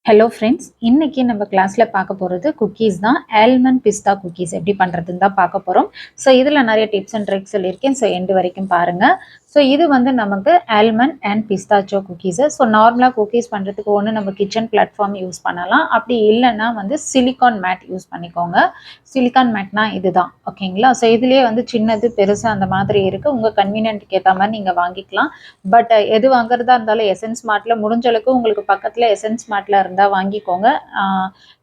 Hello friends, இன்னைக்கு நம்ம கிளாஸ்ல பார்க்க போகிறது குக்கீஸ் தான். ஆல்மண்ட் பிஸ்தா குக்கீஸ் எப்படி பண்ணுறதுன்னு தான் பார்க்க போகிறோம். ஸோ இதில் நிறைய டிப்ஸ் அண்ட் ட்ரிக்ஸ் சொல்லியிருக்கேன். ஸோ எண்டு வரைக்கும் பாருங்கள். ஸோ இது வந்து நமக்கு ஆல்மண்ட் அண்ட் பிஸ்தாச்சோ குக்கீஸு. ஸோ நார்மலாக குக்கீஸ் பண்ணுறதுக்கு ஒன்று நம்ம கிச்சன் பிளாட்ஃபார்ம் யூஸ் பண்ணலாம். அப்படி இல்லைன்னா வந்து சிலிக்கான் மேட் யூஸ் பண்ணிக்கோங்க. சிலிக்கான் மேட்னா இதுதான், ஓகேங்களா? ஸோ இதுலேயே வந்து சின்னது பெருசு அந்த மாதிரி இருக்குது. உங்கள் கன்வீனியன்ட்டுக்கு ஏற்ற மாதிரி நீங்கள் வாங்கிக்கலாம். பட் எது வாங்குறதா இருந்தாலும் எசன்ஸ் மார்ட்டில் முடிஞ்ச அளவுக்கு உங்களுக்கு பக்கத்தில் எசன்ஸ் மார்ட்டில் இருந்தால் வாங்கிக்கோங்க.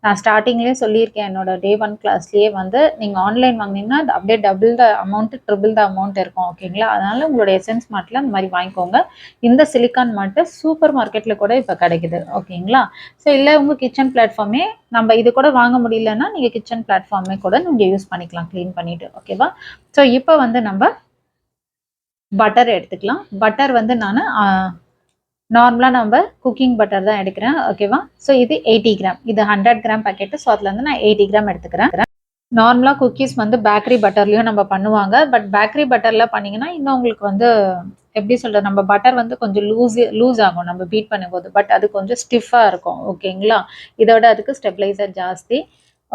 நான் ஸ்டார்டிங்லேயே சொல்லியிருக்கேன், என்னோட டே 1 கிளாஸ்லேயே வந்து நீங்கள் ஆன்லைன் வாங்கினீங்கன்னா அது அப்படியே double the amount triple the amount இருக்கும், ஓகேங்களா? அதனால் உங்களோட எசன்ஸ் மார்ட்டில் அந்த மாதிரி வாங்கிக்கோங்க. இந்த சிலிக்கான் மார்ட்டு சூப்பர் மார்க்கெட்டில் கூட இப்போ கிடைக்குது, ஓகேங்களா? ஸோ இல்லை உங்கள் கிச்சன் பிளாட்ஃபார்மே நம்ம இது கூட வாங்க முடியலன்னா நீங்கள் கிச்சன் பிளாட்ஃபார்மே கூட நீங்கள் யூஸ் பண்ணிக்கலாம் க்ளீன் பண்ணிவிட்டு, ஓகேவா? ஸோ இப்போ வந்து நம்ம பட்டர் எடுத்துக்கலாம். பட்டர் வந்து நான் நார்மலாக நம்ம குக்கிங் பட்டர் தான் எடுக்கிறேன், ஓகேவா? ஸோ இது 80 கிராம், இது 100 கிராம் பேக்கெட்டு. ஸோ அதில் வந்து நான் 80 கிராம் எடுத்துக்கிறேன். நார்மலாக குக்கீஸ் வந்து பேக்கரி பட்டர்லையும் நம்ம பண்ணுவாங்க. பட் பேக்கரி பட்டரில் பண்ணிங்கன்னா இன்னும் உங்களுக்கு வந்து எப்படி சொல்கிறது, நம்ம பட்டர் வந்து கொஞ்சம் லூஸ் ஆகும் நம்ம பீட் பண்ணும்போது. பட் அது கொஞ்சம் ஸ்டிஃபாக இருக்கும், ஓகேங்களா? இதோட அதுக்கு ஸ்டெபிளைசர் ஜாஸ்தி,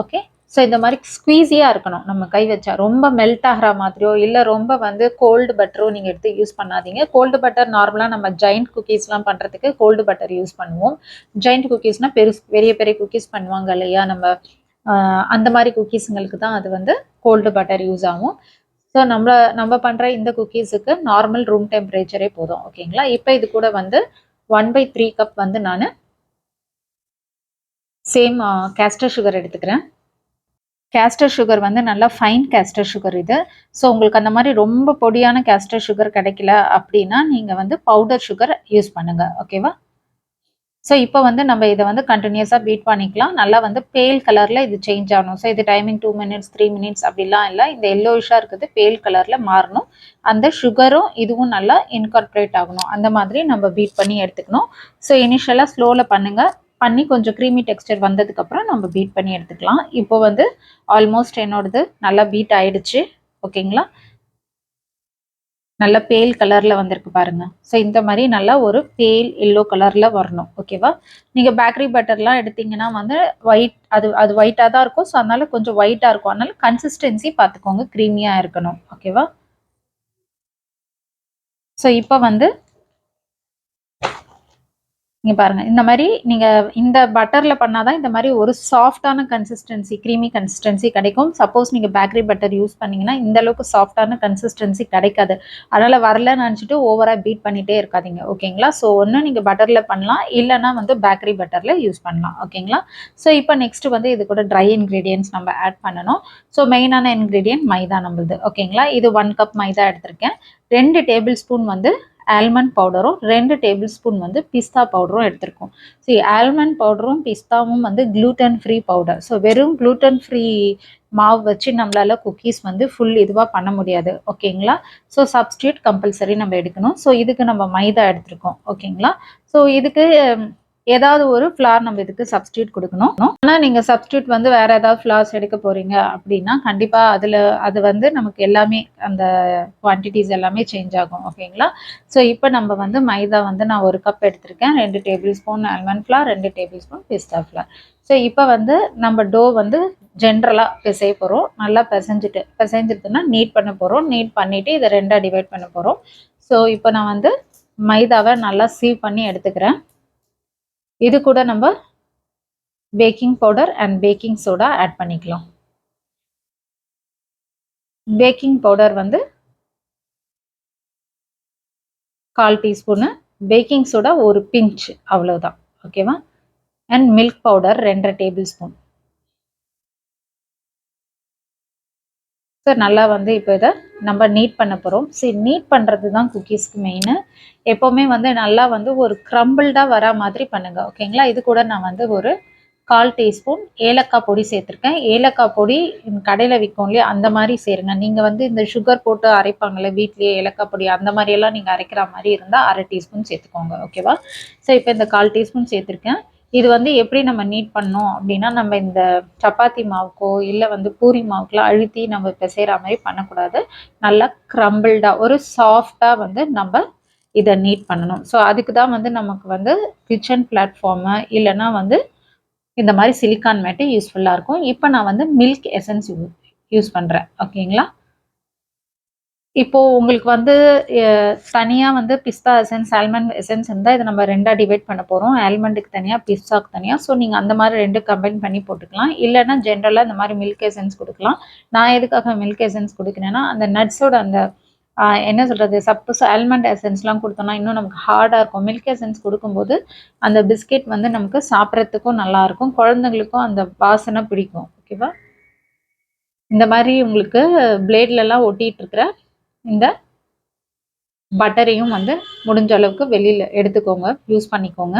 ஓகே? ஸோ இந்த மாதிரி ஸ்குவீஸியாக இருக்கணும் நம்ம கை வச்சா. ரொம்ப மெல்ட் ஆகிற மாதிரியோ இல்லை ரொம்ப வந்து கோல்டு பட்டரோ நீங்கள் எடுத்து யூஸ் பண்ணாதீங்க. கோல்டு பட்டர் நார்மலாக நம்ம ஜெயிண்ட் குக்கீஸ்லாம் பண்ணுறதுக்கு கோல்டு பட்டர் யூஸ் பண்ணுவோம். ஜெயிண்ட் குக்கீஸ்னால் பெரிய பெரிய குக்கீஸ் பண்ணுவாங்க இல்லையா, நம்ம அந்த மாதிரி குக்கீஸுங்களுக்கு தான் அது வந்து கோல்டு பட்டர் யூஸ் ஆகும். ஸோ நம்ம பண்ணுற இந்த குக்கீஸுக்கு நார்மல் ரூம் டெம்பரேச்சரே போதும், ஓகேங்களா? இப்போ இது கூட வந்து 1/3 கப் வந்து நான் சேம் கேஸ்டர் சுகர் எடுத்துக்கிறேன். கேஸ்டர் சுகர் வந்து நல்லா ஃபைன் கேஸ்டர் சுகர் இது. ஸோ உங்களுக்கு அந்த மாதிரி ரொம்ப பொடியான கேஸ்டர் சுகர் கிடைக்கல அப்படின்னா நீங்கள் வந்து பவுடர் சுகர் யூஸ் பண்ணுங்கள், ஓகேவா? ஸோ இப்போ வந்து நம்ம இதை வந்து கண்டினியூஸாக பீட் பண்ணிக்கலாம். நல்லா வந்து பேல் கலரில் இது சேஞ்ச் ஆகணும். ஸோ இது டைமிங் 2 மினிட்ஸ் 3 மினிட்ஸ் அப்படிலாம் இல்லை. இந்த எல்லோயிஷாக இருக்குது பேல் கலரில் மாறணும். அந்த சுகரும் இதுவும் நல்லா இன்கார்பரேட் ஆகணும். அந்த மாதிரி நம்ம பீட் பண்ணி எடுத்துக்கணும். ஸோ இனிஷியலாக ஸ்லோவில் பண்ணுங்கள். பண்ணி கொஞ்சம் க்ரீமி டெக்ஸ்டர் வந்ததுக்கப்புறம் நம்ம பீட் பண்ணி எடுத்துக்கலாம். இப்போ வந்து ஆல்மோஸ்ட் என்னோடது நல்லா பீட் ஆயிடுச்சு, ஓகேங்களா? நல்ல பேல் கலரில் வந்திருக்கு பாருங்க. ஸோ இந்த மாதிரி நல்லா ஒரு பேல் எல்லோ கலரில் வரணும், ஓகேவா? நீங்கள் பேக்கரி பட்டர்லாம் எடுத்தீங்கன்னா வந்து ஒயிட் அது ஒயிட்டாக தான் இருக்கும். ஸோ அதனால கொஞ்சம் ஒயிட்டாக இருக்கும். அதனால கன்சிஸ்டன்சி பார்த்துக்கோங்க, க்ரீமியாக இருக்கணும், ஓகேவா? ஸோ இப்போ வந்து இங்கே பாருங்கள், இந்த மாதிரி நீங்கள் இந்த பட்டரில் பண்ணால் தான் இந்த மாதிரி ஒரு சாஃப்டான கன்சிஸ்டன்சி, க்ரீமி கன்சிஸ்டன்சி கிடைக்கும். சப்போஸ் நீங்கள் பேக்கரி பட்டர் யூஸ் பண்ணிங்கன்னா இந்த அளவுக்கு சாஃப்டான கன்சிஸ்டன்சி கிடைக்காது. அதனால் வரலன்னு நினச்சிட்டு ஓவராக பீட் பண்ணிகிட்டே இருக்காதிங்க, ஓகேங்களா? ஸோ ஒன்று நீங்கள் பட்டரில் பண்ணலாம், இல்லைனா வந்து பேக்கரி பட்டரில் யூஸ் பண்ணலாம், ஓகேங்களா? ஸோ இப்போ நெக்ஸ்ட்டு வந்து இது கூட ட்ரை இன்க்ரீடியன்ட்ஸ் நம்ம ஆட் பண்ணணும். ஸோ மெயினான இன்க்ரீடியன்ட் மைதா நம்மளுது, ஓகேங்களா? இது 1 கப் மைதா எடுத்திருக்கேன். 2 டேபிள் ஸ்பூன் வந்து ஆல்மண்ட் பவுடரும் 2 டேபிள் ஸ்பூன் வந்து பிஸ்தா பவுடரும் எடுத்திருக்கோம். ஸோ ஆல்மண்ட் பவுடரும் பிஸ்தாவும் வந்து க்ளூட்டன் ஃப்ரீ பவுடர். ஸோ வெறும் க்ளூட்டன் ஃப்ரீ மாவு வச்சு நம்மளால குக்கீஸ் வந்து ஃபுல் இதுவாக பண்ண முடியாது, ஓகேங்களா? ஸோ சப்ஸ்டியூட் கம்பல்சரி நம்ம எடுக்கணும். ஸோ இதுக்கு நம்ம மைதா எடுத்திருக்கோம், ஓகேங்களா? ஸோ இதுக்கு ஏதாவது ஒரு ஃப்ளார் நம்ம இதுக்கு சப்ஸ்டியூட் கொடுக்கணும். ஆனால் நீங்கள் சப்ஸ்டியூட் வந்து வேறு ஏதாவது ஃப்ளார்ஸ் எடுக்க போகிறீங்க அப்படின்னா கண்டிப்பாக அது வந்து நமக்கு எல்லாமே அந்த குவான்டிட்டிஸ் எல்லாமே சேஞ்ச் ஆகும், ஓகேங்களா? ஸோ இப்போ நம்ம வந்து மைதா வந்து நான் 1 கப் எடுத்திருக்கேன். 2 table spoon almond flour, 2 table spoon பிஸ்தா ஃப்ளார். ஸோ இப்போ வந்து நம்ம டோ வந்து ஜென்ரலாக பிசைய போகிறோம். நல்லா பிசைஞ்சிட்டுனா நீட் பண்ண போகிறோம். நீட் பண்ணிவிட்டு இதை 2ஆக டிவைட் பண்ண போகிறோம். ஸோ இப்போ நான் வந்து மைதாவை நல்லா சீவ் பண்ணி எடுத்துக்கிறேன். இது கூட நம்ம baking powder and baking soda add பண்ணிக்கலாம். பேக்கிங் பவுடர் வந்து 1/4 டீஸ்பூனு, பேக்கிங் சோடா ஒரு பிஞ்ச், அவ்வளவுதான், ஓகேவா? And milk powder 2 table spoon. So நல்லா வந்து இப்போ இதை நம்ம நீட் பண்ண போகிறோம். சரி, நீட் பண்ணுறது தான் குக்கீஸ்க்கு மெயின். எப்போவுமே வந்து நல்லா வந்து ஒரு க்ரம்பிள்டாக வர மாதிரி பண்ணுங்கள், ஓகேங்களா? இது கூட நான் வந்து ஒரு 1/4 டீஸ்பூன் ஏலக்காய் பொடி சேர்த்துருக்கேன். ஏலக்காய் பொடி கடையில் விற்கும் இல்லையா, அந்த மாதிரி சேருங்க. நீங்கள் வந்து இந்த சுகர் போட்டு அரைப்பாங்கள்ல வீட்லேயே ஏலக்காய் பொடி, அந்த மாதிரியெல்லாம் நீங்கள் அரைக்கிற மாதிரி இருந்தால் 1/2 டீஸ்பூன் சேர்த்துக்கோங்க, ஓகேவா? ஸோ இப்போ இந்த 1/4 டீஸ்பூன் சேர்த்துருக்கேன். இது வந்து எப்படி நம்ம நீட் பண்ணோம் அப்படின்னா, நம்ம இந்த சப்பாத்தி மாவுக்கோ இல்லை வந்து பூரி மாவுக்கெலாம் அழுத்தி நம்ம பிசைகிற மாதிரி பண்ணக்கூடாது. நல்லா க்ரம்பிள்டாக ஒரு சாஃப்டாக வந்து நம்ம இதை நீட் பண்ணணும். ஸோ அதுக்கு தான் வந்து நமக்கு வந்து கிச்சன் பிளாட்ஃபார்மு இல்லைன்னா வந்து இந்த மாதிரி சிலிக்கான் மேட்டு யூஸ்ஃபுல்லாக இருக்கும். இப்போ நான் வந்து மில்க் எசன்ஸ் யூஸ் பண்ணுறேன். ஓகேங்களா? இப்போ உங்களுக்கு வந்து தனியா வந்து பிஸ்தா எசன்ஸ், ஆல்மண்ட் எசன்ஸ் இருந்தா இத நம்ம 2ஆ டிவைட் பண்ண போறோம். ஆல்மண்டுக்கு தனியா, பிஸ்தாக்கு தனியா. ஸோ நீங்க அந்த மாரி 2 கம்பைன் பண்ணி போட்டுக்கலாம். இல்லன்னா ஜென்ரலா இந்த மாரி மில்க் எசன்ஸ் குடுக்கலாம். நான் எதுக்காக மில்க் எசன்ஸ் குடுக்குறேன்னா, அந்த நட்ஸோட அந்த என்ன சொல்றது? சப்போஸ் ஆல்மண்ட் எசன்ஸ்லாம் குடுத்தோம்னா, இன்னும் நமக்கு ஹார்டா இருக்கும். மில்க் எசன்ஸ் குடுக்கும்போது, அந்த பிஸ்கெட் வந்து நமக்கு சாப்பிடறதுக்கும் நல்லாருக்கும். குழந்தைங்களுக்கும் அந்த வாசனை பிடிக்கும். ஓகேவா? இந்த மாரி உங்களுக்கு பிளேட்லலாம் ஒட்டிட்டு இருக்கிற இந்த பட்டரையும் வந்து முடிஞ்ச அளவுக்கு வெளியில எடுத்துக்கோங்க, யூஸ் பண்ணிக்கோங்க.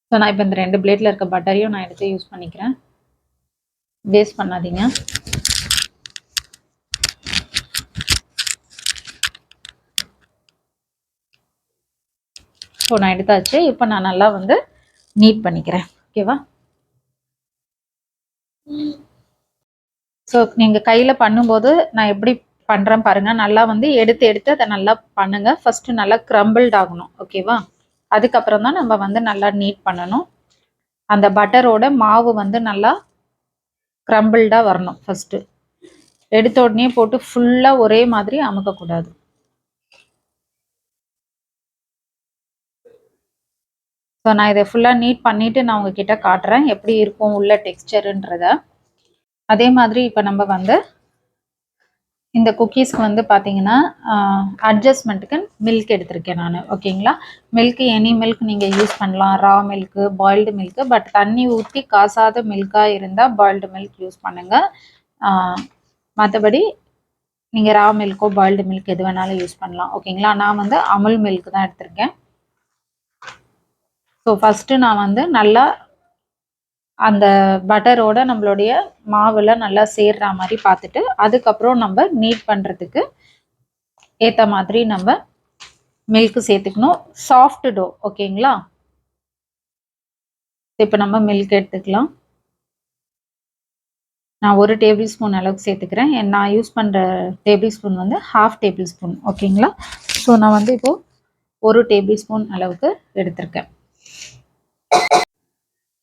ஸோ நான் இப்போ இந்த 2 பிளேட்ல இருக்க பட்டரையும் நான் எடுத்து யூஸ் பண்ணிக்கிறேன். வேஸ்ட் பண்ணாதீங்க. ஸோ நான் எடுத்தாச்சு. இப்போ நான் நல்லா வந்து நீட் பண்ணிக்கிறேன். ஓகேவா? ஸோ நீங்க கையில பண்ணும்போது நான் எப்படி பண்றேன் பாருங்க. நல்லா வந்து எடுத்து எடுத்து அதை நல்லா பண்ணுங்க. ஃபர்ஸ்ட் நல்லா கிரம்பிள்ட் ஆகணும். ஓகேவா? அதுக்கப்புறம் தான் நம்ம வந்து நல்லா நீட் பண்ணணும். அந்த பட்டரோட மாவு வந்து நல்லா கிரம்பிள்டா வரணும் ஃபர்ஸ்ட். எடுத்த உடனே போட்டு ஃபுல்லா ஒரே மாதிரி அமுக்கக்கூடாது. ஸோ நான் இதை ஃபுல்லா நீட் பண்ணிட்டு நான் உங்ககிட்ட காட்டுறேன் எப்படி இருக்கும் உள்ள டெக்ஸ்சருன்றத. அதே மாதிரி இப்போ நம்ம வந்து இந்த குக்கீஸ்க்கு வந்து பார்த்தீங்கன்னா அட்ஜஸ்ட்மெண்ட்டுக்கு மில்க் எடுத்திருக்கேன் நான். ஓகேங்களா? மில்க் எனி மில்க் நீங்கள் யூஸ் பண்ணலாம். ரா மில்க்கு, பாயில்டு மில்க்கு. பட் தண்ணி ஊற்றி காசாத மில்காக இருந்தால் பாயில்டு மில்க் யூஸ் பண்ணுங்கள். மற்றபடி நீங்கள் ரா மில்க்கோ பாயில்டு மில்க் எது வேணாலும் யூஸ் பண்ணலாம். ஓகேங்களா? நான் வந்து அமுல் மில்க் தான் எடுத்திருக்கேன். ஸோ ஃபஸ்ட்டு நான் வந்து நல்லா அந்த பட்டரோட நம்மளுடைய மாவில் நல்லா சேர்ற மாதிரி பார்த்துட்டு அதுக்கப்புறம் நம்ம நீட் பண்ணுறதுக்கு ஏற்ற மாதிரி நம்ம மில்க் சேர்த்துக்கணும். Soft to. ஓகேங்களா? இப்போ நம்ம மில்க் எடுத்துக்கலாம். நான் 1 டேபிள் ஸ்பூன் அளவுக்கு சேர்த்துக்கிறேன். நான் யூஸ் பண்ணுற டேபிள் ஸ்பூன் வந்து 1/2 டேபிள் ஸ்பூன். ஓகேங்களா? ஸோ நான் வந்து இப்போது 1 டேபிள் ஸ்பூன் அளவுக்கு எடுத்திருக்கேன்.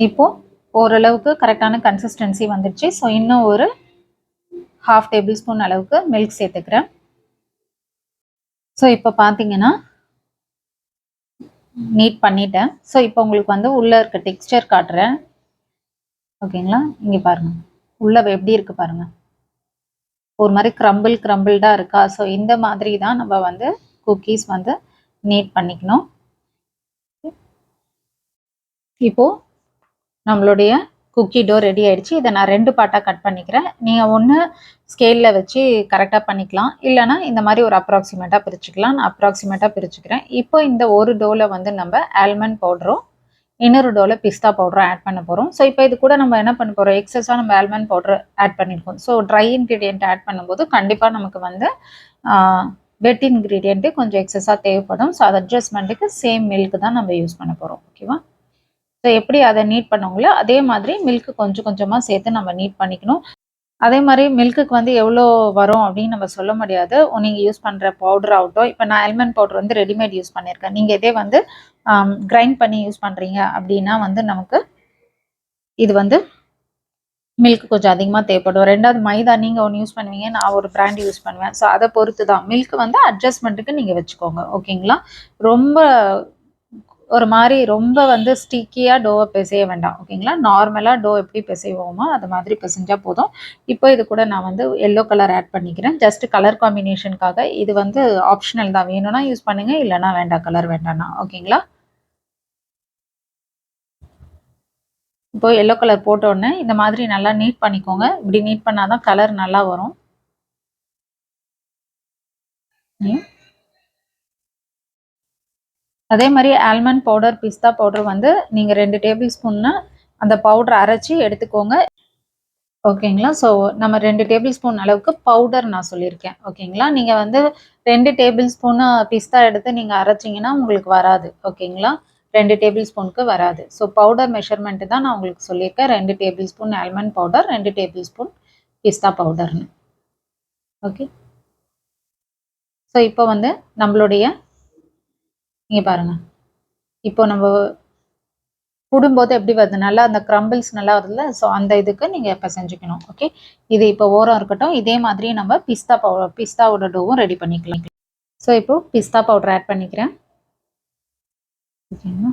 இப்போது ஓரளவுக்கு கரெக்டான கன்சிஸ்டன்சி வந்துடுச்சு. ஸோ இன்னும் ஒரு 1/2 டேபிள் ஸ்பூன் அளவுக்கு மில்க் சேர்த்துக்கிறேன். ஸோ இப்போ பார்த்தீங்கன்னா நீட் பண்ணிட்டேன். ஸோ இப்போ உங்களுக்கு வந்து உள்ளே இருக்க டெக்ஸ்சர் காட்டுறேன். ஓகேங்களா? இங்கே பாருங்க. உள்ள எப்படி இருக்கு பாருங்க. ஒரு மாதிரி கிரம்பிள்டா இருக்கா? ஸோ இந்த மாதிரி தான் நம்ம வந்து குக்கீஸ் வந்து நீட் பண்ணிக்கணும். இப்போ நம்மளுடைய குக்கி டோ ரெடி ஆயிடுச்சு. இதை நான் 2 பார்ட்டாக கட் பண்ணிக்கிறேன். நீங்கள் ஒன்று ஸ்கேலில் வச்சு கரெக்டாக பண்ணிக்கலாம். இல்லைனா இந்த மாதிரி ஒரு அப்ராக்சிமேட்டாக பிரிச்சுக்கலாம். நான் அப்ராக்சிமேட்டாக பிரிச்சுக்கிறேன். இப்போ இந்த ஒரு டோவில் வந்து நம்ம ஆல்மண்ட் பவுடரும் இன்னொரு டோவில் பிஸ்தா பவுடரும் ஆட் பண்ண போகிறோம். ஸோ இப்போ இது கூட நம்ம என்ன பண்ண போகிறோம்? எக்ஸஸாக நம்ம ஆல்மண்ட் பவுடர் ஆட் பண்ணியிருக்கோம். ஸோ ட்ரை இன்க்ரீடியன்ட் ஆட் பண்ணும்போது கண்டிப்பாக நமக்கு வந்து வெட் இன்க்ரீடியண்ட்டு கொஞ்சம் எக்ஸஸாக தேவைப்படும். ஸோ அது அட்ஜஸ்ட்மெண்ட்டுக்கு சேம் மில்க் தான் நம்ம யூஸ் பண்ண போகிறோம். ஓகேவா? ஸோ எப்படி அதை நீட் பண்ணவங்களோ அதே மாதிரி மில்க் கொஞ்சம் கொஞ்சமாக சேர்த்து நம்ம நீட் பண்ணிக்கணும். அதே மாதிரி மில்க்குக்கு வந்து எவ்வளோ வரும் அப்படின்னு நம்ம சொல்ல முடியாது. நீங்கள் யூஸ் பண்ணுற பவுடர் ஆகட்டும். இப்போ நான் ஆல்மண்ட் பவுடர் வந்து ரெடிமேட் யூஸ் பண்ணியிருக்கேன். நீங்கள் இதே வந்து கிரைண்ட் பண்ணி யூஸ் பண்ணுறீங்க அப்படின்னா வந்து நமக்கு இது வந்து மில்க் கொஞ்சம் அதிகமாக தேவைப்படும். 2வது மைதா நீங்கள் ஒன்று யூஸ் பண்ணுவீங்க, நான் ஒரு பிராண்ட் யூஸ் பண்ணுவேன். ஸோ அதை பொறுத்து தான் மில்க் வந்து அட்ஜஸ்ட்மெண்ட்டுக்கு நீங்கள் வச்சுக்கோங்க. ஓகேங்களா? ரொம்ப ஒரு மாதிரி ரொம்ப வந்து ஸ்டிக்கியாக டோவை பிசைய வேண்டாம். ஓகேங்களா? நார்மலாக டோ எப்படி பிசைவோமோ அது மாதிரி பிசைஞ்சால் போதும். இப்போ இது கூட நான் வந்து எல்லோ கலர் ஆட் பண்ணிக்கிறேன். ஜஸ்ட் கலர் காம்பினேஷனுக்காக. இது வந்து ஆப்ஷனல் தான். வேணும்னா யூஸ் பண்ணுங்க, இல்லைனா வேண்டாம். கலர் வேண்டாம்னா. ஓகேங்களா? இப்போ எல்லோ கலர் போட்ட உடனே இந்த மாதிரி நல்லா நீட் பண்ணிக்கோங்க. இப்படி நீட் பண்ணாதான் கலர் நல்லா வரும். அதே மாதிரி ஆல்மண்ட் பவுடர், பிஸ்தா பவுடர் வந்து நீங்க 2 டேபிள் ஸ்பூன்னா அந்த பவுடர் அரைச்சி எடுத்துக்கோங்க. ஓகேங்களா? ஸோ நம்ம 2 டேபிள் ஸ்பூன் அளவுக்கு பவுடர் நான் சொல்லியிருக்கேன். ஓகேங்களா? நீங்க வந்து 2 டேபிள் ஸ்பூன் பிஸ்தா எடுத்து நீங்க அரைச்சிங்கன்னா உங்களுக்கு வராது. ஓகேங்களா? 2 டேபிள் ஸ்பூனுக்கு வராது. ஸோ பவுடர் மெஷர்மெண்ட் தான் நான் உங்களுக்கு சொல்லியிருக்கேன். 2 table spoon almond powder, 2 table spoon பிஸ்தா பவுடர்னு. ஓகே. ஸோ இப்போ வந்து நம்மளுடைய இங்க பாருங்க. இப்போ நம்ம சுடும்போது எப்படி வருது, நல்லா அந்த கிரம்பிள்ஸ் நல்லா வருதுல்ல, ஸோ அந்த இதுக்கு நீங்கள் பிசைஞ்சுக்கணும். ஓகே, இது இப்போ ஓரம் இருக்கட்டும். இதே மாதிரி நம்ம பிஸ்தாவோட டோவும் ரெடி பண்ணிக்கலாம். ஸோ இப்போ பிஸ்தா பவுடர் ஆட் பண்ணிக்கிறேன். ஓகேங்களா,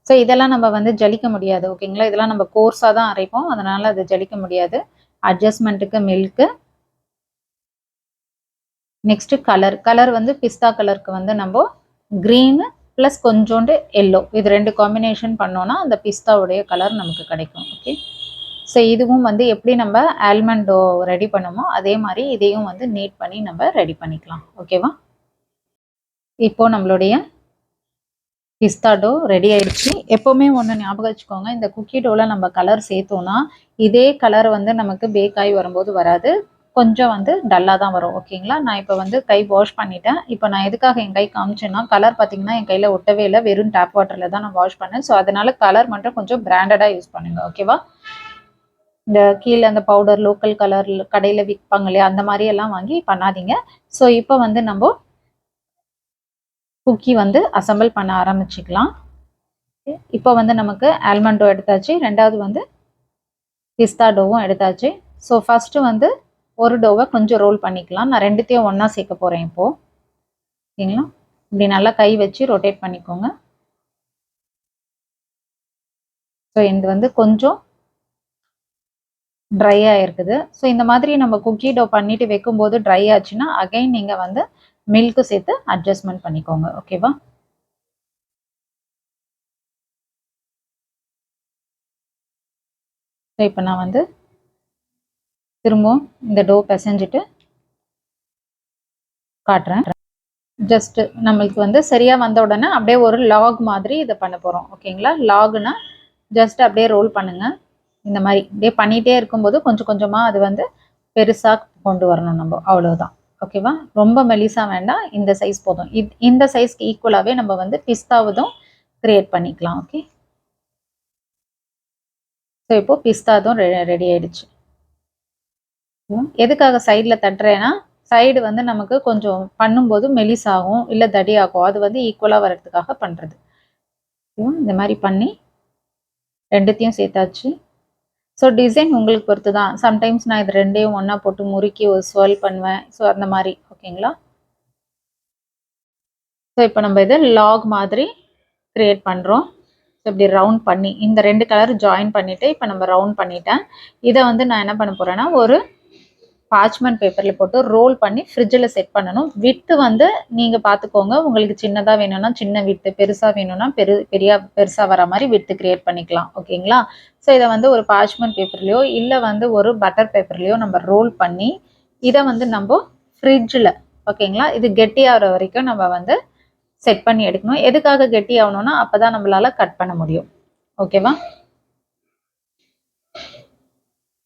ஸோ இதெல்லாம் நம்ம வந்து ஜலிக்க முடியாது. ஓகேங்களா, இதெல்லாம் நம்ம கோர்ஸாக தான் அரைப்போம், அதனால அது ஜலிக்க முடியாது. அட்ஜஸ்ட்மெண்ட்டுக்கு மில்க்கு. நெக்ஸ்ட் கலர் வந்து பிஸ்தா கலருக்கு வந்து நம்ம க்ரீனு ப்ளஸ் கொஞ்சோண்டு எல்லோ, இது 2 காம்பினேஷன் பண்ணோன்னா அந்த பிஸ்தாவுடைய கலர் நமக்கு கிடைக்கும். ஓகே, ஸோ இதுவும் வந்து எப்படி நம்ம ஆல்மண்டோ ரெடி பண்ணுமோ அதே மாதிரி இதையும் வந்து நீட் பண்ணி நம்ம ரெடி பண்ணிக்கலாம். ஓகேவா, இப்போ நம்மளுடைய பிஸ்தா டோ ரெடி ஆயிடுச்சு. எப்போவுமே ஒன்று ஞாபகம் வச்சுக்கோங்க, இந்த குக்கி டோவில் நம்ம கலர் சேர்த்தோன்னா இதே கலர் வந்து நமக்கு பேக் ஆகி வரும்போது வராது, கொஞ்சம் வந்து டல்லாக தான் வரும். ஓகேங்களா, நான் இப்போ வந்து கை வாஷ் பண்ணிட்டேன். இப்போ நான் எதுக்காக என் கை காமிச்சேன்னா, கலர் பார்த்தீங்கன்னா என் கையில் ஒட்டவே இல்லை, வெறும் டேப் வாட்டரில் தான் நான் வாஷ் பண்ணேன். ஸோ அதனால கலர் மட்டும் கொஞ்சம் பிராண்டடாக யூஸ் பண்ணுங்க. ஓகேவா, இந்த கீழே அந்த பவுடர் லோக்கல் கலர் கடையில் விற்பாங்க இல்லையா, அந்த மாதிரி எல்லாம் வாங்கி பண்ணாதீங்க. ஸோ இப்போ வந்து நம்ம குக்கி வந்து அசம்பிள் பண்ண ஆரம்பிச்சுக்கலாம். இப்போ வந்து நமக்கு ஆல்மண்ட் டோ எடுத்தாச்சு, ரெண்டாவது வந்து பிஸ்தா டோவும் எடுத்தாச்சு. ஸோ ஃபஸ்ட்டு வந்து ஒரு டோவை கொஞ்சம் ரோல் பண்ணிக்கலாம். நான் ரெண்டுத்தையும் ஒன்றா சேர்க்க போகிறேன் இப்போது. ஓகேங்களா, இப்படி நல்லா கை வச்சு ரொட்டேட் பண்ணிக்கோங்க. ஸோ இது வந்து கொஞ்சம் ட்ரையாக இருக்குது. ஸோ இந்த மாதிரி நம்ம குக்கி டோ பண்ணிட்டு வைக்கும்போது ட்ரை ஆச்சுன்னா அகைன் நீங்கள் வந்து மில்க்கு சேர்த்து அட்ஜஸ்ட்மெண்ட் பண்ணிக்கோங்க. ஓகேவா, ஸோ இப்போ நான் வந்து திரும்பவும் இந்த டோ பிசைஞ்சிட்டு காட்டுறேன். ஜஸ்ட் நம்மளுக்கு வந்து சரியாக வந்த உடனே அப்படியே ஒரு லாக் மாதிரி இதை பண்ண போகிறோம். ஓகேங்களா, லாகுனா ஜஸ்ட் அப்படியே ரோல் பண்ணுங்கள். இந்த மாதிரி அப்படியே பண்ணிகிட்டே இருக்கும்போது கொஞ்சம் கொஞ்சமாக அது வந்து பெருசாக கொண்டு வரணும் நம்ம, அவ்வளோதான். ஓகேவா, ரொம்ப மெலிசா வேண்டாம், இந்த சைஸ் போதும். இந்த சைஸ்க்கு ஈக்குவலாகவே நம்ம வந்து பிஸ்தாவதும் கிரியேட் பண்ணிக்கலாம். ஓகே, ஸோ இப்போது பிஸ்தாதும் ரெடி ஆயிடுச்சு. எதுக்காக சைடில் தட்டுறேன்னா, சைடு வந்து நமக்கு கொஞ்சம் பண்ணும்போது மெலிசாகும் இல்லை தடியாகும், அது வந்து ஈக்குவலாக வர்றதுக்காக பண்ணுறது. இந்த மாதிரி பண்ணி ரெண்டுத்தையும் சேர்த்தாச்சு. ஸோ டிசைன் உங்களுக்கு பொறுத்து தான். சம்டைம்ஸ் நான் இது ரெண்டையும் ஒன்றா போட்டு முறுக்கி ஒரு ஸ்வெல் பண்ணுவேன். ஸோ அந்த மாதிரி. ஓகேங்களா, ஸோ இப்போ நம்ம இதை லாக் மாதிரி கிரியேட் பண்ணுறோம். ஸோ இப்படி ரவுண்ட் பண்ணி இந்த 2 கலர் ஜாயின் பண்ணிவிட்டு இப்போ நம்ம ரவுண்ட் பண்ணிட்டேன். இதை வந்து நான் என்ன பண்ண போகிறேன்னா ஒரு பார்ச்மெண்ட் பேப்பரில் போட்டு ரோல் பண்ணி ஃப்ரிட்ஜில் செட் பண்ணணும். விட்டு வந்து நீங்கள் பார்த்துக்கோங்க, உங்களுக்கு சின்னதாக வேணும்னா சின்ன விட்டு, பெருசாக வேணும்னா பெருசாக வர மாதிரி விட்டு கிரியேட் பண்ணிக்கலாம். ஓகேங்களா, ஸோ இதை வந்து ஒரு பார்ச்மெண்ட் பேப்பர்லையோ இல்லை வந்து ஒரு பட்டர் பேப்பர்லையோ நம்ம ரோல் பண்ணி இதை வந்து நம்ம ஃப்ரிட்ஜில், ஓகேங்களா, இது கெட்டியாகிற வரைக்கும் நம்ம வந்து செட் பண்ணி எடுக்கணும். எதுக்காக கெட்டி ஆகணும்னா அப்போ தான் நம்மளால் கட் பண்ண முடியும். ஓகேவா,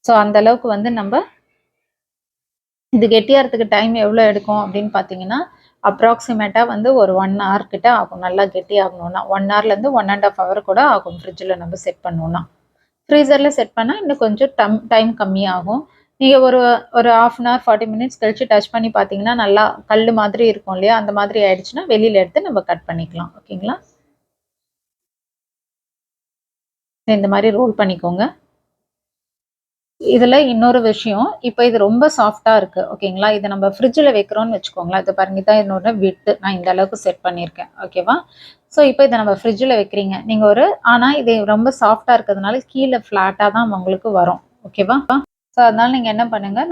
ஸோ அந்த அளவுக்கு வந்து நம்ம இது கெட்டியாகிறதுக்கு டைம் எவ்வளோ எடுக்கும் அப்படின்னு பார்த்தீங்கன்னா, அப்ராக்சிமேட்டாக வந்து ஒரு 1 hour கிட்ட ஆகும். நல்லா கெட்டி ஆகணும்னா 1 hourலேருந்து 1.5 hour கூட ஆகும் ஃப்ரிட்ஜில் நம்ம செட் பண்ணோன்னா. ஃப்ரீசரில் செட் பண்ணால் இன்னும் கொஞ்சம் டைம் கம்மியாகும். நீங்கள் ஒரு ஒரு 1/2 hour 40 minutes கழிச்சு டச் பண்ணி பார்த்தீங்கன்னா நல்லா கல் மாதிரி இருக்கும் இல்லையா, அந்த மாதிரி ஆயிடுச்சுன்னா வெளியில் எடுத்து நம்ம கட் பண்ணிக்கலாம். ஓகேங்களா, இந்த மாதிரி ரோல் பண்ணிக்கோங்க. இதில் இன்னொரு விஷயம், இப்போ இது ரொம்ப சாஃப்டாக இருக்குது. ஓகேங்களா, இதை நம்ம ஃப்ரிட்ஜில் வைக்கிறோன்னு வச்சுக்கோங்களேன். இதை பாருங்க, தான் என்னோட விட்டு நான் இந்த அளவுக்கு செட் பண்ணியிருக்கேன். ஓகேவா, ஸோ இப்போ இதை நம்ம ஃப்ரிட்ஜில் வைக்கிறீங்க நீங்கள் ஆனால் இது ரொம்ப சாஃப்டாக இருக்கிறதுனால கீழே ஃப்ளாட்டாக தான் உங்களுக்கு வரும். ஓகேவா, ஸோ அதனால நீங்கள் என்ன பண்ணுங்கள்,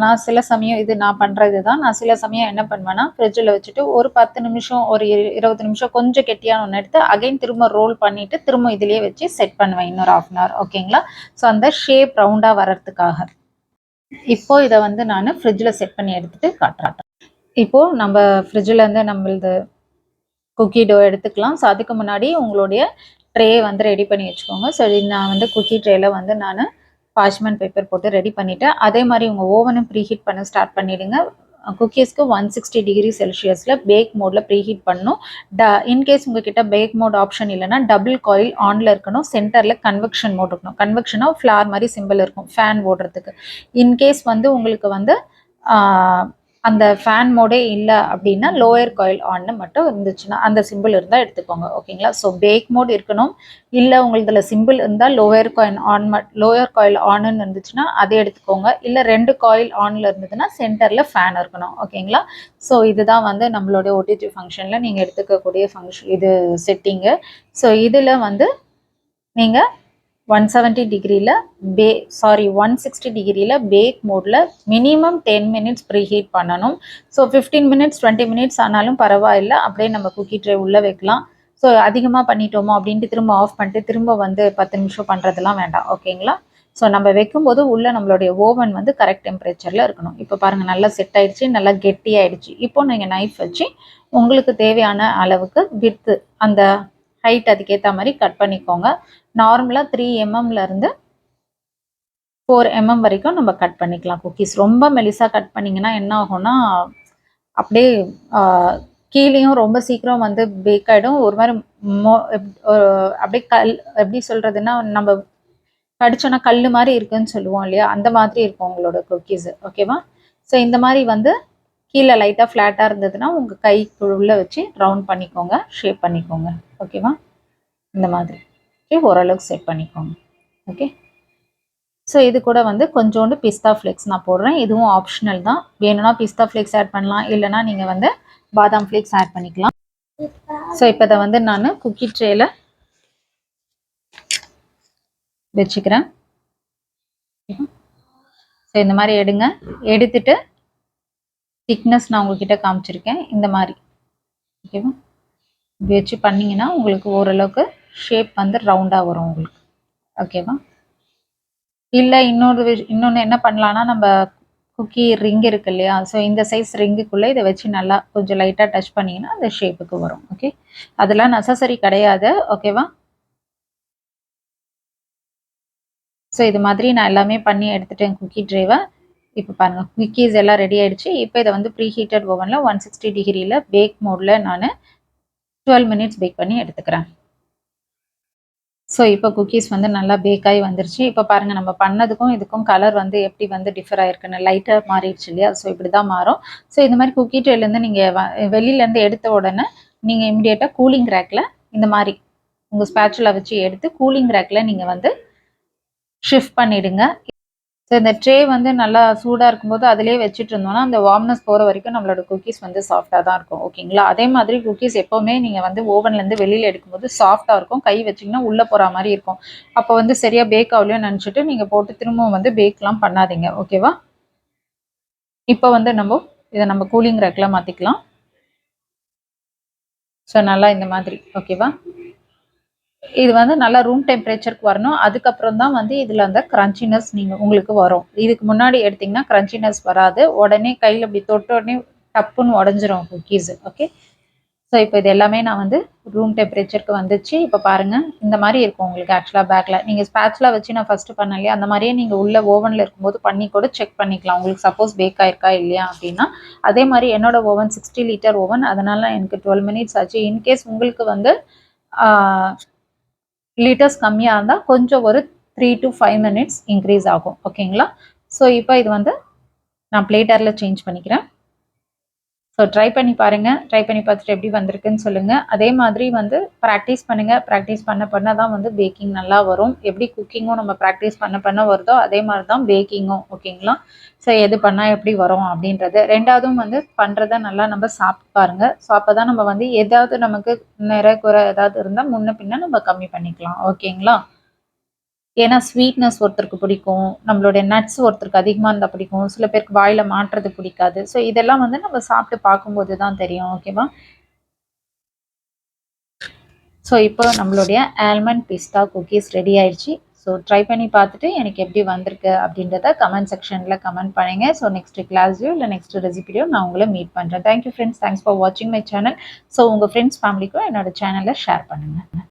நான் சில சமயம் இது நான் பண்ணுறது தான். நான் சில சமயம் என்ன பண்ணுவேன்னா ஃப்ரிட்ஜில் வச்சுட்டு ஒரு 10 நிமிஷம் ஒரு 20 நிமிஷம் கொஞ்சம் கெட்டியான ஒன்று எடுத்து அகைன் திரும்ப ரோல் பண்ணிவிட்டு திரும்ப இதிலேயே வச்சு செட் பண்ணுவேன் இன்னொரு 1/2 hour. ஓகேங்களா, ஸோ அந்த ஷேப் ரவுண்டாக வர்றதுக்காக. இப்போ இதை வந்து நான் ஃப்ரிட்ஜில் செட் பண்ணி எடுத்துகிட்டு காட்டுறேன். இப்போது நம்ம ஃப்ரிட்ஜிலேருந்து நம்மளது குக்கி டோ எடுத்துக்கலாம். ஸோ அதுக்கு முன்னாடி உங்களுடைய ட்ரே வந்து ரெடி பண்ணி வச்சுக்கோங்க. ஸோ நான் வந்து குக்கி ட்ரேயில் வந்து நான் பார்ச்மெண்ட் பேப்பர் போட்டு ரெடி பண்ணிவிட்டேன். அதே மாதிரி உங்கள் ஓவனும் ப்ரீஹீட் பண்ண ஸ்டார்ட் பண்ணிவிடுங்க. குக்கீஸ்க்கு 160 டிகிரி செல்சியஸில் பேக் மோடில் ப்ரீஹீட் பண்ணணும். இன்கேஸ் உங்ககிட்ட பேக் மோட் ஆப்ஷன் இல்லைனா டபுள் காயில் ஆனில் இருக்கணும். சென்டரில் கன்வெக்ஷன் மோட் இருக்கணும். கன்வெக்ஷனாக ஃப்ளார் மாதிரி சிம்பிள் இருக்கும் ஃபேன் ஓடுறதுக்கு. இன்கேஸ் வந்து உங்களுக்கு வந்து அந்த ஃபேன் மோடே இல்லை அப்படின்னா லோயர் காயில் ஆன்னு மட்டும் இருந்துச்சுன்னா அந்த சிம்பிள் இருந்தால் எடுத்துக்கோங்க. ஓகேங்களா? ஸோ பேக் மோட் இருக்கணும். இல்லை உங்களுக்கு சிம்பிள் இருந்தால் லோயர் காயில் ஆன்னு இருந்துச்சுன்னா அதை எடுத்துக்கோங்க. இல்லை 2 காயில் ஆனில் இருந்ததுன்னா சென்டரில் ஃபேன் இருக்கணும். ஓகேங்களா? ஸோ இதுதான் வந்து நம்மளுடைய ஓடிடி ஃபங்க்ஷனில் நீங்கள் எடுத்துக்கக்கூடிய இது செட்டிங்கு. ஸோ இதில் வந்து நீங்கள் 170 டிகிரியில் 160 டிகிரியில் பேக் மோடில் மினிமம் 10 மினிட்ஸ் ப்ரீ ஹீட் பண்ணணும். ஸோ 15 மினிட்ஸ் 20 மினிட்ஸ் ஆனாலும் பரவாயில்லை, அப்படியே நம்ம குக்கி ட்ரே உள்ளே வைக்கலாம். ஸோ அதிகமாக பண்ணிட்டோமோ அப்படின்ட்டு திரும்ப ஆஃப் பண்ணிட்டு திரும்ப வந்து 10 நிமிஷம் பண்ணுறதுலாம் வேண்டாம். ஓகேங்களா? ஸோ நம்ம வைக்கும்போது உள்ளே நம்மளுடைய ஓவன் வந்து கரெக்ட் டெம்பரேச்சரில் இருக்கணும். இப்போ பாருங்கள், நல்லா செட் ஆயிடுச்சு, நல்லா கெட்டி ஆயிடுச்சு. இப்போ நீங்கள் நைஃப் வச்சு உங்களுக்கு தேவையான அளவுக்கு வித்து அந்த ஹைட் அதுக்கேற்ற மாதிரி கட் பண்ணிக்கோங்க. நார்மலாக 3 எம்எம்லேருந்து 4 எம்எம் வரைக்கும் நம்ம கட் பண்ணிக்கலாம் குக்கீஸ். ரொம்ப மெலிசாக கட் பண்ணிங்கன்னா என்ன ஆகும்னா அப்படியே கீழேயும் ரொம்ப சீக்கிரம் வந்து பேக் ஆகிடும். ஒரு மாதிரி அப்படியே எப்படி சொல்கிறதுன்னா நம்ம கடிச்சோன்னா கல் மாதிரி இருக்குன்னு சொல்லுவோம் இல்லையா, அந்த மாதிரி இருக்கும் உங்களோட குக்கீஸு. ஓகேவா? ஸோ இந்த மாதிரி வந்து கீழே லைட்டாக ஃப்ளாட்டாக இருந்ததுன்னா உங்கள் கைக்குள்ளே வச்சு ரவுண்ட் பண்ணிக்கோங்க, ஷேப் பண்ணிக்கோங்க. ஓகேவா? இந்த மாதிரி ஓரளவுக்கு செட் பண்ணிக்கோங்க. ஓகே. ஸோ இது கூட வந்து கொஞ்சோண்டு பிஸ்தா ஃப்ளேக்ஸ் நான் போடுறேன். இதுவும் ஆப்ஷனல் தான். வேணும்னா பிஸ்தா ஃப்ளேக்ஸ் ஆட் பண்ணலாம், இல்லைனா நீங்கள் வந்து பாதாம் ஃப்ளேக்ஸ் ஆட் பண்ணிக்கலாம். ஸோ இப்போ இதை வந்து நான் குக்கி ட்ரேயில் வச்சுக்கிறேன். ஸோ இந்த மாதிரி எடுத்துட்டு திக்னஸ் நான் உங்ககிட்ட காமிச்சிருக்கேன் இந்த மாதிரி. ஓகேவா? இப்படி வச்சு பண்ணிங்கன்னா உங்களுக்கு ஓரளவுக்கு ஷேப் வந்து ரவுண்டாக வரும் உங்களுக்கு. ஓகேவா? இல்லை இன்னொன்று என்ன பண்ணலான்னா, நம்ம குக்கி ரிங் இருக்கு இல்லையா, ஸோ இந்த சைஸ் ரிங்குக்குள்ளே இதை வச்சு நல்லா கொஞ்சம் லைட்டாக டச் பண்ணிங்கன்னா அந்த ஷேப்புக்கு வரும். ஓகே, அதெல்லாம் நெசசரி கிடையாது. ஓகேவா? ஸோ இது மாதிரி நான் எல்லாமே பண்ணி எடுத்துட்டேன் குக்கி ட்ரேவை. இப்போ பாருங்கள், குக்கீஸ் எல்லாம் ரெடி ஆகிடுச்சு. இப்போ இதை வந்து ப்ரீ ஹீட்டட் ஓவனில் 160 டிகிரியில் பேக் மோடில் நான் 12 மினிட்ஸ் பேக் பண்ணி எடுத்துக்கிறேன். ஸோ இப்போ குக்கீஸ் வந்து நல்லா பேக்காகி வந்துருச்சு. இப்போ பாருங்கள், நம்ம பண்ணதுக்கும் இதுக்கும் கலர் வந்து எப்படி வந்து டிஃபர் ஆகிருக்குன்னு லைட்டாக மாறிடுச்சு இல்லையா? ஸோ இப்படி தான் மாறும். ஸோ இந்த மாதிரி குக்கி ட்ரேலேருந்து நீங்கள் வெளியிலேருந்து எடுத்த உடனே நீங்கள் இமிடியேட்டாக கூலிங் ரேக்கில் இந்த மாதிரி உங்கள் ஸ்பேச்சுலா வச்சு எடுத்து கூலிங் ரேக்கில் நீங்கள் வந்து ஷிஃப்ட் பண்ணிவிடுங்க. ஸோ இந்த ட்ரே வந்து நல்லா சூடாக இருக்கும்போது அதிலே வச்சுட்டு இருந்தோம்னா அந்த வார்ம்னஸ் போகிற வரைக்கும் நம்மளோட குக்கீஸ் வந்து சாஃப்டாக தான் இருக்கும். ஓகேங்களா? அதே மாதிரி குக்கீஸ் எப்போவுமே நீங்கள் வந்து ஓவன்லேருந்து வெளியில் எடுக்கும்போது சாஃப்டாக இருக்கும். கை வச்சிங்கன்னா உள்ளே போகிற மாதிரி இருக்கும். அப்போ வந்து சரியாக பேக் ஆகலையோ நினச்சிட்டு நீங்கள் போட்டு திரும்பவும் வந்து பேக்லாம் பண்ணாதீங்க. ஓகேவா? இப்போ வந்து இதை கூலிங் ரேக்கில் மாற்றிக்கலாம். ஸோ நல்லா இந்த மாதிரி. ஓகேவா? இது வந்து நல்லா ரூம் டெம்பரேச்சருக்கு வரணும். அதுக்கப்புறம் தான் வந்து இதில் அந்த கிரன்ச்சினஸ் உங்களுக்கு வரும். இதுக்கு முன்னாடி எடுத்திங்கன்னா கிரன்ச்சினஸ் வராது. உடனே கையில் இப்படி தொட்ட உடனே டப்புன்னு உடஞ்சிரும் குக்கீஸு. ஓகே. ஸோ இப்போ இது எல்லாமே நான் வந்து ரூம் டெம்பரேச்சருக்கு வந்துச்சு. இப்போ பாருங்கள், இந்த மாதிரி இருக்கும் உங்களுக்கு ஆக்சுவலாக பேக்கில். நீங்கள் ஸ்பேட்ச்லா வச்சு நான் ஃபஸ்ட்டு பண்ணேன் இல்லையா, அந்த மாதிரியே நீங்கள் உள்ள ஓவனில் இருக்கும்போது பண்ணி கூட செக் பண்ணிக்கலாம். உங்களுக்கு சப்போஸ் பேக் ஆயிருக்கா இல்லையா அப்படின்னா. அதே மாதிரி என்னோட ஓவன் 60 லிட்டர் ஓவன், அதனால் எனக்கு 12 மினிட்ஸ் ஆச்சு. இன்கேஸ் உங்களுக்கு வந்து லிட்டர்ஸ் கம்மியாக இருந்தால் கொஞ்சம் ஒரு 3 to 5 மினிட்ஸ் இன்க்ரீஸ் ஆகும். ஓகேங்களா? ஸோ இப்போ இது வந்து நான் பிளேட்டரில் சேஞ்ச் பண்ணிக்கிறேன். ஸோ ட்ரை பண்ணி பாருங்கள். ட்ரை பண்ணி பார்த்துட்டு எப்படி வந்திருக்குன்னு சொல்லுங்கள். அதே மாதிரி வந்து ப்ராக்டிஸ் பண்ணுங்கள். ப்ராக்டிஸ் பண்ண தான் வந்து பேக்கிங் நல்லா வரும். எப்படி குக்கிங்கும் நம்ம ப்ராக்டிஸ் பண்ண வருதோ அதே மாதிரி தான் பேக்கிங்கும். ஓகேங்களா? ஸோ எது பண்ணால் எப்படி வரும் அப்படின்றது. ரெண்டாவதும் வந்து பண்ணுறத நல்லா நம்ம சாப்பிட்டு பாருங்கள். ஸோ அப்போ தான் நம்ம வந்து ஏதாவது நமக்கு குறை ஏதாவது இருந்தால் முன்ன பின்ன நம்ம கம்மி பண்ணிக்கலாம். ஓகேங்களா? ஏன்னா ஸ்வீட்னஸ் ஒருத்தருக்கு பிடிக்கும், நம்மளுடைய நட்ஸ் ஒருத்தருக்கு அதிகமாக இருந்தால் பிடிக்கும், சில பேருக்கு வாயில் மாட்டுறது பிடிக்காது. ஸோ இதெல்லாம் வந்து நம்ம சாப்பிட்டு பார்க்கும்போது தான் தெரியும். ஓகேவா? ஸோ இப்போ நம்மளுடைய ஆல்மண்ட் பிஸ்தா குக்கீஸ் ரெடி ஆயிடுச்சு. ஸோ ட்ரை பண்ணி பார்த்துட்டு எனக்கு எப்படி வந்திருக்கு அப்படின்றத கமெண்ட் செக்ஷனில் கமெண்ட் பண்ணுங்க. ஸோ நெக்ஸ்ட் கிளாஸ்லையோ இல்லை நெக்ஸ்ட் ரெசிபிலையோ நான் உங்களை மீட் பண்ணுறேன். Thank you friends. தேங்க்ஸ் ஃபார் வாட்சிங் மை சேனல். ஸோ உங்கள் ஃப்ரெண்ட்ஸ் ஃபேமிலிக்கும் என்னோட சேனலை ஷேர் பண்ணுங்கள்.